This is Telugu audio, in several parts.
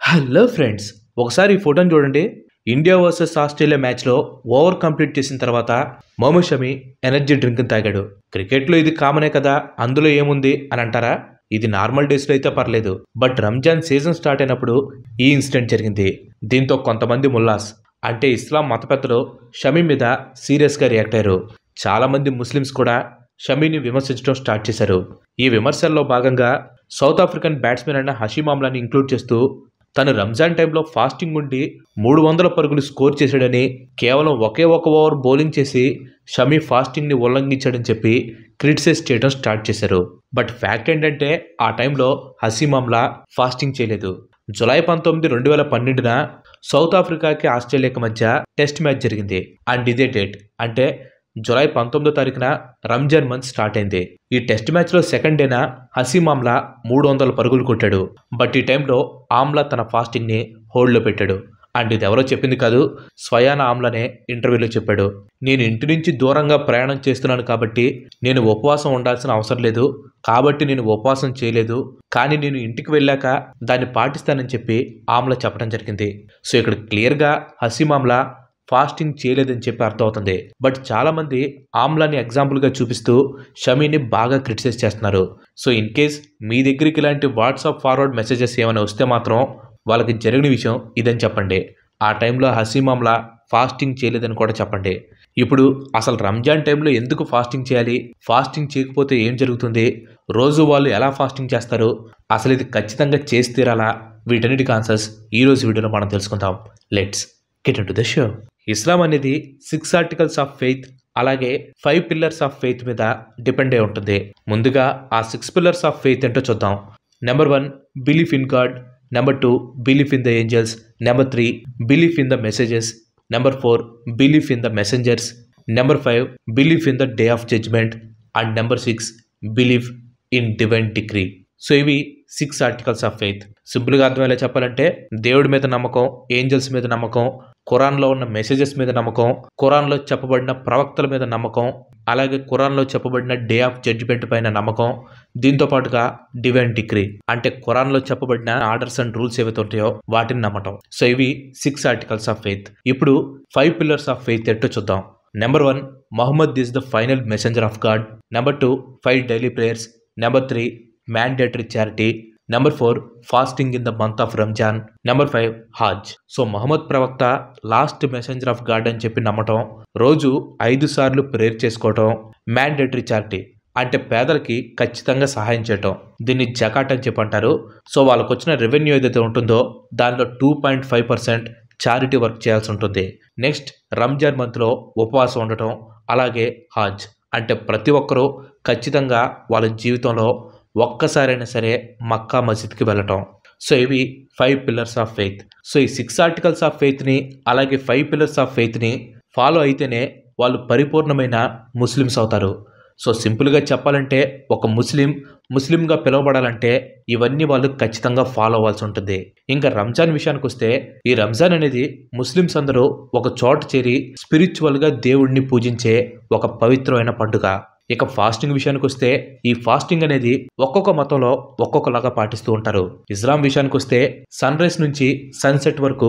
హలో ఫ్రెండ్స్, ఒకసారి ఈ ఫోటోని చూడండి. ఇండియా వర్సెస్ ఆస్ట్రేలియా మ్యాచ్లో ఓవర్ కంప్లీట్ చేసిన తర్వాత మొహమ్మద్ షమి ఎనర్జీ డ్రింక్ తాగాడు. క్రికెట్లో ఇది కామనే కదా, అందులో ఏముంది అని అంటారా? ఇది నార్మల్ డేస్లో అయితే పర్లేదు, బట్ రంజాన్ సీజన్ స్టార్ట్ అయినప్పుడు ఈ ఇన్సిడెంట్ జరిగింది. దీంతో కొంతమంది ముల్లాస్ అంటే ఇస్లాం మత పెద్దలు షమి మీద సీరియస్గా రియాక్ట్ అయ్యారు. చాలామంది ముస్లిమ్స్ కూడా షమీని విమర్శించడం స్టార్ట్ చేశారు. ఈ విమర్శల్లో భాగంగా సౌత్ ఆఫ్రికన్ బ్యాట్స్మెన్ అయిన హషీమ్ ఆమ్లాని ఇంక్లూడ్ చేస్తూ తను రంజాన్ టైంలో ఫాస్టింగ్ ఉండి 300 పరుగులు స్కోర్ చేశాడని, కేవలం ఒకే ఒక ఓవర్ బౌలింగ్ చేసి షమీ ఫాస్టింగ్ని ఉల్లంఘించాడని చెప్పి క్రిటిసైజ్ చేయడం స్టార్ట్ చేశారు. బట్ ఫ్యాక్ట్ ఏంటంటే ఆ టైంలో హషీమ్ ఆమ్లా ఫాస్టింగ్ చేయలేదు. జూలై 19, 2012న సౌత్ ఆఫ్రికాకి ఆస్ట్రేలియాకి మధ్య టెస్ట్ మ్యాచ్ జరిగింది. అండ్ ఇదే డేట్ అంటే జూలై 19వ తారీఖున రంజాన్ మంత్ స్టార్ట్ అయింది. ఈ టెస్ట్ మ్యాచ్లో సెకండ్ డేన హషీమ్ ఆమ్లా 300 పరుగులు కొట్టాడు. బట్ ఈ టైంలో ఆమ్లా తన ఫాస్టింగ్ని హోల్డ్లో పెట్టాడు. అండ్ ఇది ఎవరో చెప్పింది కాదు, స్వయాన ఆమ్లానే ఇంటర్వ్యూలో చెప్పాడు. నేను ఇంటి నుంచి దూరంగా ప్రయాణం చేస్తున్నాను కాబట్టి నేను ఉపవాసం ఉండాల్సిన అవసరం లేదు, కాబట్టి నేను ఉపవాసం చేయలేదు, కానీ నేను ఇంటికి వెళ్ళాక దాన్ని పాటిస్తానని చెప్పి ఆమ్లా చెప్పడం జరిగింది. సో ఇక్కడ క్లియర్గా హషీమ్ ఆమ్లా ఫాస్టింగ్ చేయలేదని చెప్పి అర్థమవుతుంది. బట్ చాలామంది ఆమ్లాని ఎగ్జాంపుల్గా చూపిస్తూ షమీని బాగా క్రిటిసైజ్ చేస్తున్నారు. సో ఇన్ కేస్ మీ దగ్గరికి ఇలాంటి వాట్సాప్ ఫార్వర్డ్ మెసేజెస్ ఏమైనా వస్తే మాత్రం వాళ్ళకి జరిగిన విషయం ఇదని చెప్పండి. ఆ టైంలో హషీమ్ ఆమ్లా ఫాస్టింగ్ చేయలేదని కూడా చెప్పండి. ఇప్పుడు అసలు రంజాన్ టైంలో ఎందుకు ఫాస్టింగ్ చేయాలి, ఫాస్టింగ్ చేయకపోతే ఏం జరుగుతుంది, రోజు వాళ్ళు ఎలా ఫాస్టింగ్ చేస్తారు, అసలు ఇది ఖచ్చితంగా చేసి తీరాలా, వీటన్నిటికి ఆన్సర్స్ ఈరోజు వీడియోలో మనం తెలుసుకుందాం. Let's get into the show. Islam అనేది 6 ఆర్టికల్స్ ఆఫ్ ఫెయిత్ అలాగే 5 పిల్లర్స్ ఆఫ్ ఫెయిత్ మీద డిపెండ్ అయి ఉంటుంది. ముందుగా ఆ 6 పిల్లర్స్ ఆఫ్ ఫెయిత్ ఏంటో చూద్దాం. Number 1 belief in God, number 2 belief in the angels, number 3 belief in the messages, number 4 belief in the messengers, number 5 belief in the day of judgement, and number 6 belief in divine degree. So ఇవి 6 ఆర్టికల్స్ ఆఫ్ ఫెయిత్. సింపుల్గా అర్థమయ్యేలా చెప్పాలంటే దేవుడి మీద నమ్మకం, ఏంజల్స్ మీద నమ్మకం, ఖురాన్లో ఉన్న మెసేజెస్ మీద నమ్మకం, ఖురాన్లో చెప్పబడిన ప్రవక్తల మీద నమ్మకం, అలాగే ఖురాన్లో చెప్పబడిన డే ఆఫ్ జడ్జిమెంట్ పైన నమ్మకం, దీంతో పాటుగా డివైన్ డిగ్రీ అంటే ఖురాన్లో చెప్పబడిన ఆర్డర్స్ అండ్ రూల్స్ ఏవైతే ఉంటాయో వాటిని నమ్మటం. సో ఇవి 6 ఆర్టికల్స్ ఆఫ్ ఫెయిత్. ఇప్పుడు 5 పిల్లర్స్ ఆఫ్ ఫెయిత్ ఏంటో చూద్దాం. Number 1 Muhammad is the final messenger of God, number 2 5 daily prayers, number 3 mandatory charity, number 4 fasting in the month of Ramzan, number 5 Hajj. So Muhammad ప్రవక్త లాస్ట్ మెసెంజర్ ఆఫ్ గాడ్ అని చెప్పి నమ్మటం, రోజు 5 సార్లు ప్రేయర్ చేసుకోవటం, మ్యాండేటరీ చారిటీ అంటే పేదలకి ఖచ్చితంగా సహాయం చేయటం, దీన్ని జకాట్ అని చెప్పి అంటారు. సో వాళ్ళకు వచ్చిన రెవెన్యూ ఏదైతే ఉంటుందో దానిలో 2.5% చారిటీ వర్క్ చేయాల్సి ఉంటుంది. నెక్స్ట్ రంజాన్ మంత్లో ఉపవాసం ఉండటం, అలాగే హాజ్ అంటే ప్రతి ఒక్కరూ ఖచ్చితంగా వాళ్ళ జీవితంలో ఒక్కసారైనా సరే మక్కా మసీద్కి వెళ్ళటం. సో ఇవి 5 పిల్లర్స్ ఆఫ్ ఫెయిత్. సో ఈ 6 ఆర్టికల్స్ ఆఫ్ ఫెయిత్ని అలాగే 5 పిల్లర్స్ ఆఫ్ ఫెయిత్ని ఫాలో అయితేనే వాళ్ళు పరిపూర్ణమైన ముస్లిమ్స్ అవుతారు. సో సింపుల్గా చెప్పాలంటే ఒక ముస్లింగా పిలువబడాలంటే ఇవన్నీ వాళ్ళు ఖచ్చితంగా ఫాలో అవ్వాల్సి ఉంటుంది. ఇంకా రంజాన్ విషయానికి వస్తే ఈ రంజాన్ అనేది ముస్లిమ్స్ అందరూ ఒక చోట చేరి స్పిరిచువల్గా దేవుడిని పూజించే ఒక పవిత్రమైన పండుగ. ఇక ఫాస్టింగ్ విషయానికి వస్తే ఈ ఫాస్టింగ్ అనేది ఒక్కొక్క మతంలో ఒక్కొక్కలాగా పాటిస్తూ ఉంటారు. ఇస్లాం విషయానికి వస్తే సన్ రైజ్ నుంచి సన్సెట్ వరకు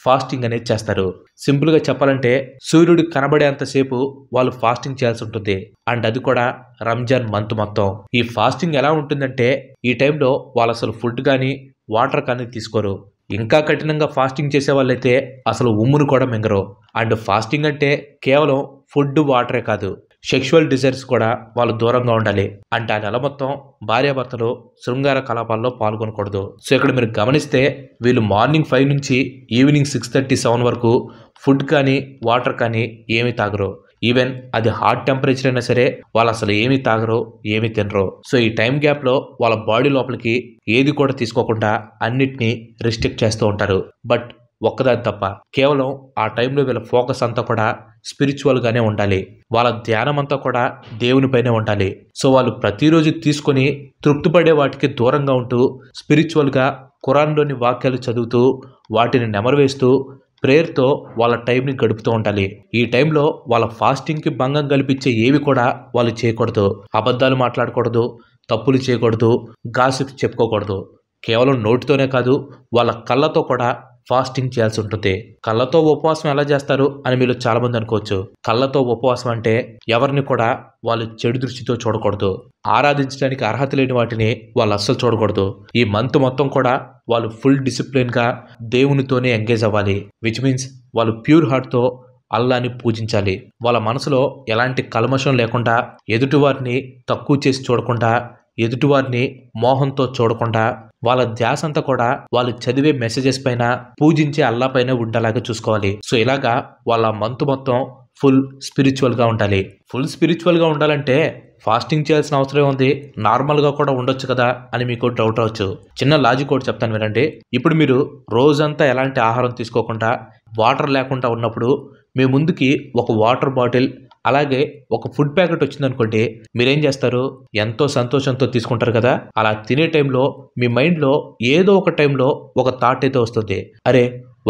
ఫాస్టింగ్ అనేది చేస్తారు. సింపుల్గా చెప్పాలంటే సూర్యుడు కనబడేంతసేపు వాళ్ళు ఫాస్టింగ్ చేయాల్సి ఉంటుంది. అండ్ అది కూడా రంజాన్ మంత్ మొత్తం. ఈ ఫాస్టింగ్ ఎలా ఉంటుందంటే ఈ టైంలో వాళ్ళు అసలు ఫుడ్ కానీ వాటర్ కానీ తీసుకోరు. ఇంకా కఠినంగా ఫాస్టింగ్ చేసే వాళ్ళైతే అసలు ఉమ్మును కూడా మింగరు. అండ్ ఫాస్టింగ్ అంటే కేవలం ఫుడ్ వాటరే కాదు, సెక్షువల్ డిజైర్స్ కూడా వాళ్ళు దూరంగా ఉండాలి. అంటే ఆ నెల మొత్తం భార్యాభర్తలు శృంగార కలాపాల్లో పాల్గొనకూడదు. సో ఇక్కడ మీరు గమనిస్తే వీళ్ళు మార్నింగ్ 5 నుంచి ఈవినింగ్ 6:37 వరకు ఫుడ్ కానీ వాటర్ కానీ ఏమీ తాగరు. ఈవెన్ అది హాట్ టెంపరేచర్ అయినా సరే వాళ్ళు అసలు ఏమీ తాగరు, ఏమీ తినరు. సో ఈ టైం గ్యాప్లో వాళ్ళ బాడీ లోపలికి ఏది కూడా తీసుకోకుండా అన్నిటినీ రిస్ట్రిక్ట్ చేస్తూ ఉంటారు. బట్ ఒక్కదాని తప్ప కేవలం ఆ టైంలో వీళ్ళ ఫోకస్ అంతా కూడా స్పిరిచువల్గానే ఉండాలి. వాళ్ళ ధ్యానం అంతా కూడా దేవునిపైనే ఉండాలి. సో వాళ్ళు ప్రతిరోజు తీసుకొని తృప్తిపడే వాటికి దూరంగా ఉంటూ స్పిరిచువల్గా ఖురాన్లోని వాక్యాలు చదువుతూ వాటిని నెమరువేస్తూ ప్రేయర్తో వాళ్ళ టైంని గడుపుతూ ఉండాలి. ఈ టైంలో వాళ్ళ ఫాస్టింగ్కి భంగం కల్పించే ఏవి కూడా వాళ్ళు చేయకూడదు. అబద్ధాలు మాట్లాడకూడదు, తప్పులు చేయకూడదు, గాసిప్ చెప్పుకోకూడదు. కేవలం నోటితోనే కాదు, వాళ్ళ కళ్ళతో కూడా ఫాస్టింగ్ చేయాల్సి ఉంటుంది. కళ్ళతో ఉపవాసం ఎలా చేస్తారు అని మీరు చాలా మంది అనుకోవచ్చు. కళ్ళతో ఉపవాసం అంటే ఎవరిని కూడా వాళ్ళు చెడు దృష్టితో చూడకూడదు, ఆరాధించడానికి అర్హత లేని వాటిని వాళ్ళు అస్సలు చూడకూడదు. ఈ మంత్ మొత్తం కూడా వాళ్ళు ఫుల్ డిసిప్లిన్ గా దేవునితోనే ఎంగేజ్ అవ్వాలి. విచ్ మీన్స్ వాళ్ళు ప్యూర్ హార్ట్ తో అల్లాని పూజించాలి. వాళ్ళ మనసులో ఎలాంటి కల్మషం లేకుండా, ఎదుటివారిని తక్కువ చేసి చూడకుండా, ఎదుటివారిని మోహంతో చూడకుండా, వాళ్ళ ధ్యాస అంతా కూడా వాళ్ళు చదివే మెసేజెస్ పైన, పూజించే అల్లా పైన ఉండేలాగా చూసుకోవాలి. సో ఇలాగా వాళ్ళ మంత్ మొత్తం ఫుల్ స్పిరిచువల్ గా ఉండాలి. ఫుల్ స్పిరిచువల్ గా ఉండాలంటే ఫాస్టింగ్ చేయాల్సిన అవసరం ఉంది, నార్మల్ గా కూడా ఉండొచ్చు కదా అని మీకు డౌట్ అవచ్చు. చిన్న లాజిక్ ఒకటి చెప్తాను వినండి. ఇప్పుడు మీరు రోజంతా ఎలాంటి ఆహారం తీసుకోకుండా, వాటర్ లేకుండా ఉన్నప్పుడు మీ ముందుకి ఒక వాటర్ బాటిల్ అలాగే ఒక ఫుడ్ ప్యాకెట్ వచ్చిందనుకోండి, మీరేం చేస్తారు? ఎంతో సంతోషంతో తీసుకుంటారు కదా. అలా తినే టైంలో మీ మైండ్లో ఏదో ఒక టైంలో ఒక థాట్ అయితే వస్తుంది, అరే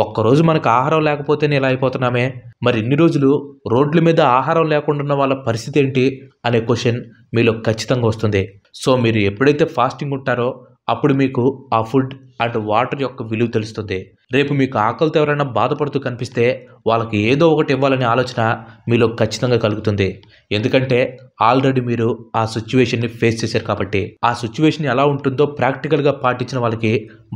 ఒక్కరోజు మనకు ఆహారం లేకపోతేనే ఇలా అయిపోతున్నామే, మరి ఇన్ని రోజులు రోడ్ల మీద ఆహారం లేకుండా ఉన్న వాళ్ళ పరిస్థితి ఏంటి అనే క్వశ్చన్ మీలో ఖచ్చితంగా వస్తుంది. సో మీరు ఎప్పుడైతే ఫాస్టింగ్ ఉంటారో అప్పుడు మీకు ఆ ఫుడ్ అండ్ వాటర్ యొక్క విలువ తెలుస్తుంది. రేపు మీకు ఆకలితో ఎవరైనా బాధపడుతూ కనిపిస్తే వాళ్ళకి ఏదో ఒకటి ఇవ్వాలనే ఆలోచన మీలో ఖచ్చితంగా కలుగుతుంది. ఎందుకంటే ఆల్రెడీ మీరు ఆ సిచ్యువేషన్ని ఫేస్ చేశారు కాబట్టి. ఆ సిచ్యువేషన్ ఎలా ఉంటుందో ప్రాక్టికల్గా పాటించిన వాళ్ళకి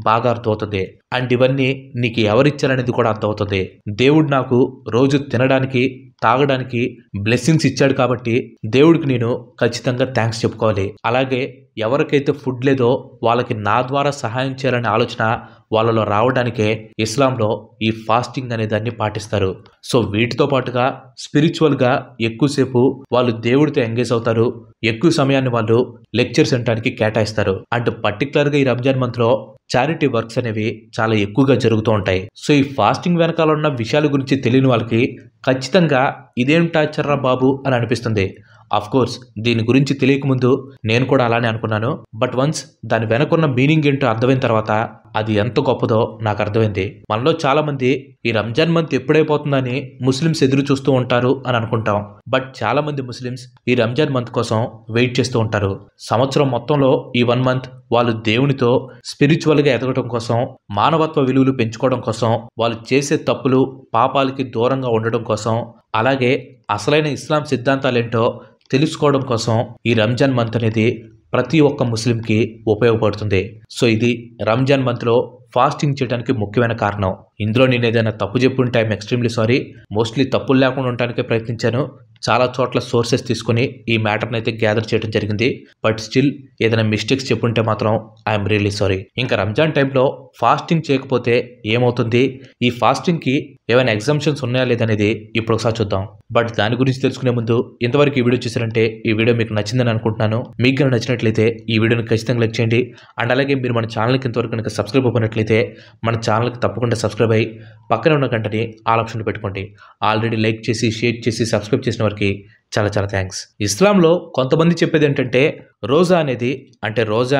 బాగా అర్థమవుతుంది. అండ్ ఇవన్నీ నీకు ఎవరిచ్చారనేది కూడా అర్థమవుతుంది. దేవుడు నాకు రోజు తినడానికి, తాగడానికి బ్లెస్సింగ్స్ ఇచ్చాడు కాబట్టి దేవుడికి నేను ఖచ్చితంగా థ్యాంక్స్ చెప్పుకోవాలి. అలాగే ఎవరికైతే ఫుడ్ లేదో వాళ్ళకి నా ద్వారా సహాయం చేయాలనే ఆలోచన వాళ్ళలో రావడానికే ఇస్లాంలో ఈ ఫాస్టింగ్ అనే దాన్ని పాటిస్తారు. సో వీటితో పాటుగా స్పిరిచువల్గా ఎక్కువసేపు వాళ్ళు దేవుడితో ఎంగేజ్ అవుతారు. ఎక్కువ సమయాన్ని వాళ్ళు లెక్చర్స్ వినడానికి కేటాయిస్తారు. అండ్ పర్టికులర్గా ఈ రంజాన్ మంత్లో చారిటీ వర్క్స్ అనేవి చాలా ఎక్కువగా జరుగుతూ ఉంటాయి. సో ఈ ఫాస్టింగ్ వెనకాల ఉన్న విషయాల గురించి తెలియని వాళ్ళకి ఖచ్చితంగా ఇదేం టార్చర్రా బాబు అని అనిపిస్తుంది. అఫ్ కోర్స్ దీని గురించి తెలియకముందు నేను కూడా అలానే అనుకున్నాను. బట్ వన్స్ దాని వెనకున్న మీనింగ్ ఏంటో అర్థమైన తర్వాత అది ఎంత గొప్పదో నాకు అర్థమైంది. మనలో చాలా మంది ఈ రంజాన్ మంత్ ఎప్పుడైపోతుందని ముస్లిమ్స్ ఎదురు చూస్తూ ఉంటారు అని అనుకుంటాం. బట్ చాలా మంది ముస్లిమ్స్ ఈ రంజాన్ మంత్ కోసం వెయిట్ చేస్తూ ఉంటారు. సంవత్సరం మొత్తంలో ఈ 1 మంత్ వాళ్ళు దేవునితో స్పిరిచువల్ గా ఎదగడం కోసం, మానవత్వ విలువలు పెంచుకోవడం కోసం, వాళ్ళు చేసే తప్పులు పాపాలకి దూరంగా ఉండడం కోసం, అలాగే అసలైన ఇస్లాం సిద్ధాంతాలేంటో తెలుసుకోవడం కోసం ఈ రంజాన్ మంత్ అనేది ప్రతి ఒక్క ముస్లింకి ఉపయోగపడుతుంది. సో ఇది రంజాన్ మంత్లో ఫాస్టింగ్ చేయడానికి ముఖ్యమైన కారణం. ఇందులో నేను ఏదైనా తప్పు చెప్పుంటే ఐఎమ్ ఎక్స్ట్రీమ్లీ సారీ. మోస్ట్లీ తప్పులు లేకుండా ఉండటానికే ప్రయత్నించాను. చాలా చోట్ల సోర్సెస్ తీసుకుని ఈ మ్యాటర్ని అయితే గ్యాదర్ చేయడం జరిగింది. బట్ స్టిల్ ఏదైనా మిస్టేక్స్ చెప్పుంటే మాత్రం ఐఎమ్ రియల్లీ సారీ. ఇంకా రంజాన్ టైంలో ఫాస్టింగ్ చేయకపోతే ఏమవుతుంది, ఈ ఫాస్టింగ్కి ఏమైనా ఎగ్జామ్షన్స్ ఉన్నాయా లేదనేది ఇప్పుడు ఒకసారి చూద్దాం. బట్ దాని గురించి తెలుసుకునే ముందు ఇంతవరకు ఈ వీడియో చూసారంటే ఈ వీడియో మీకు నచ్చిందని అనుకుంటున్నాను. మీకు కనుక నచ్చినట్లయితే ఈ వీడియోని ఖచ్చితంగా లైక్ చేయండి. అండ్ అలాగే మీరు మన ఛానల్కి ఇంతవరకు కనుక సబ్స్క్రైబ్ అవ్వనట్లయితే మన ఛానల్కి తప్పకుండా సబ్స్క్రైబ్ అయ్యి పక్కన ఉన్న గంటని ఆల్ ఆప్షన్ పెట్టుకోండి. ఆల్రెడీ లైక్ చేసి, షేర్ చేసి, సబ్స్క్రైబ్ చేసిన వారికి చాలా చాలా థ్యాంక్స్. ఇస్లాంలో కొంతమంది చెప్పేది ఏంటంటే రోజా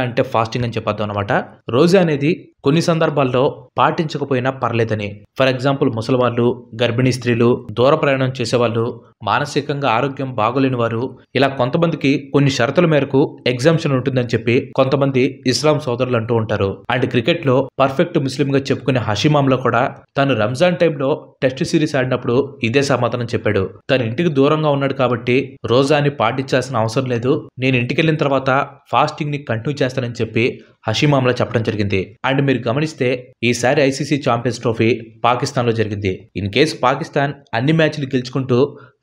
అంటే ఫాస్టింగ్ అని చెప్పొద్దు అనమాట. రోజా అనేది కొన్ని సందర్భాల్లో పాటించకపోయినా పర్లేదని. ఫర్ ఎగ్జాంపుల్ ముసలివాళ్ళు, గర్భిణీ స్త్రీలు, దూర ప్రయాణం చేసేవాళ్ళు, మానసికంగా ఆరోగ్యం బాగోలేని వారు, ఇలా కొంతమందికి కొన్ని షరతుల మేరకు ఎగ్జామ్షన్ ఉంటుందని చెప్పి కొంతమంది ఇస్లాం సోదరులు అంటూ ఉంటారు. అండ్ క్రికెట్ లో పర్ఫెక్ట్ ముస్లిం గా చెప్పుకునే హషీమామ్లో కూడా తను రంజాన్ టైంలో టెస్ట్ సిరీస్ ఆడినప్పుడు ఇదే సమాధానం చెప్పాడు. తన ఇంటికి దూరంగా ఉన్నాడు కాబట్టి రోజాని పాటించాల్సిన అవసరం లేదు, నేను ఇంటికి వెళ్ళిన తర్వాత ఫాస్టింగ్ ని కంటిన్యూ చేస్తానని చెప్పి హషీమామ్లా చెప్పడం జరిగింది. అండ్ మీరు గమనిస్తే ఈసారి ఐసీసీ ఛాంపియన్స్ ట్రోఫీ పాకిస్తాన్ లో జరిగింది. ఇన్ కేసు పాకిస్తాన్ అన్ని మ్యాచ్లు గెలుచుకుంటూ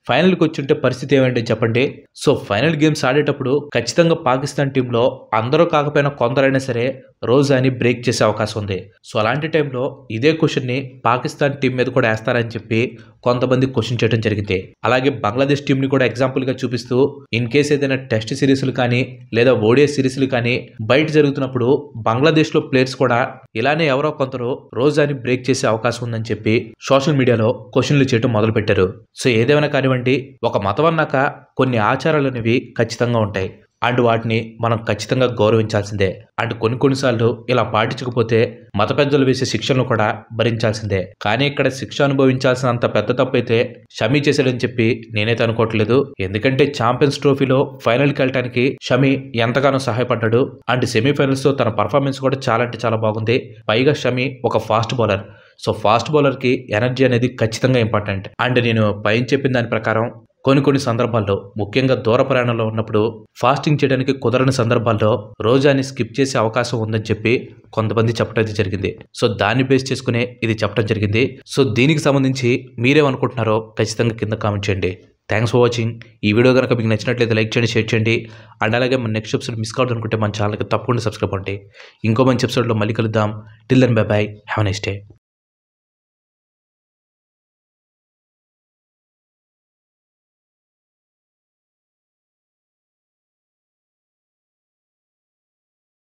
ఫైనల్కి వచ్చుంటే పరిస్థితి ఏమంటే చెప్పండి. సో ఫైనల్ గేమ్స్ ఆడేటప్పుడు ఖచ్చితంగా పాకిస్తాన్ టీంలో అందరూ కాకపోయినా కొందరైనా సరే రోజాని బ్రేక్ చేసే అవకాశం ఉంది. సో అలాంటి టైంలో ఇదే క్వశ్చన్ని పాకిస్తాన్ టీం మీద కూడా వేస్తారని చెప్పి కొంతమంది క్వశ్చన్ చేయడం జరిగింది. అలాగే బంగ్లాదేశ్ టీంని కూడా ఎగ్జాంపుల్గా చూపిస్తూ ఇన్ కేసు ఏదైనా టెస్ట్ సిరీస్లు కానీ లేదా ఓడిఐ సిరీస్లు కానీ బయట జరుగుతున్నప్పుడు బంగ్లాదేశ్లో ప్లేయర్స్ కూడా ఇలానే ఎవరో కొందరు రోజాని బ్రేక్ చేసే అవకాశం ఉందని చెప్పి సోషల్ మీడియాలో క్వశ్చన్లు చేయడం మొదలుపెట్టారు. సో ఏదేమైనా కానివ్వండి, ఒక మతం అన్నాక కొన్ని ఆచారాలు అనేవి ఖచ్చితంగా ఉంటాయి. అండ్ వాటిని మనం ఖచ్చితంగా గౌరవించాల్సిందే. అండ్ కొన్నిసార్లు ఇలా పాటించకపోతే మత పెద్దలు వేసే శిక్షలను కూడా భరించాల్సిందే. కానీ ఇక్కడ శిక్ష అనుభవించాల్సినంత పెద్ద తప్పు అయితే షమీ చేశాడని చెప్పి నేనైతే అనుకోవట్లేదు. ఎందుకంటే ఛాంపియన్స్ ట్రోఫీలో ఫైనల్కి వెళ్ళడానికి షమీ ఎంతగానో సహాయపడ్డాడు. అండ్ సెమీఫైనల్స్ లో తన పర్ఫార్మెన్స్ కూడా చాలా అంటే చాలా బాగుంది. పైగా షమీ ఒక ఫాస్ట్ బౌలర్. సో ఫాస్ట్ బౌలర్కి ఎనర్జీ అనేది ఖచ్చితంగా ఇంపార్టెంట్. అండ్ నేను పైన చెప్పిన దాని ప్రకారం కొన్ని సందర్భాల్లో ముఖ్యంగా దూర ప్రయాణంలో ఉన్నప్పుడు ఫాస్టింగ్ చేయడానికి కుదరని సందర్భాల్లో రోజాని స్కిప్ చేసే అవకాశం ఉందని చెప్పి కొంతమంది చెప్పడం జరిగింది. సో దాన్ని బేస్ చేసుకునే ఇది చెప్పడం జరిగింది. సో దీనికి సంబంధించి మీరేమనుకుంటున్నారో ఖచ్చితంగా కింద కామెంట్ చేయండి. Thanks for watching. ఈ వీడియో కనుక మీకు నచ్చినట్లయితే లైక్ చేయండి, షేర్ చేయండి. అండ్ అలాగే మన నెక్స్ట్ ఎపిసోడ్ మిస్ కావద్దు అనుకుంటే మన ఛానల్కి తప్పకుండా సబ్స్క్రైబ్ అవ్వండి. ఇంకో మంచి ఎపిసోడ్లో మళ్ళీ కలుద్దాం. Till then bye bye. Have a nice day.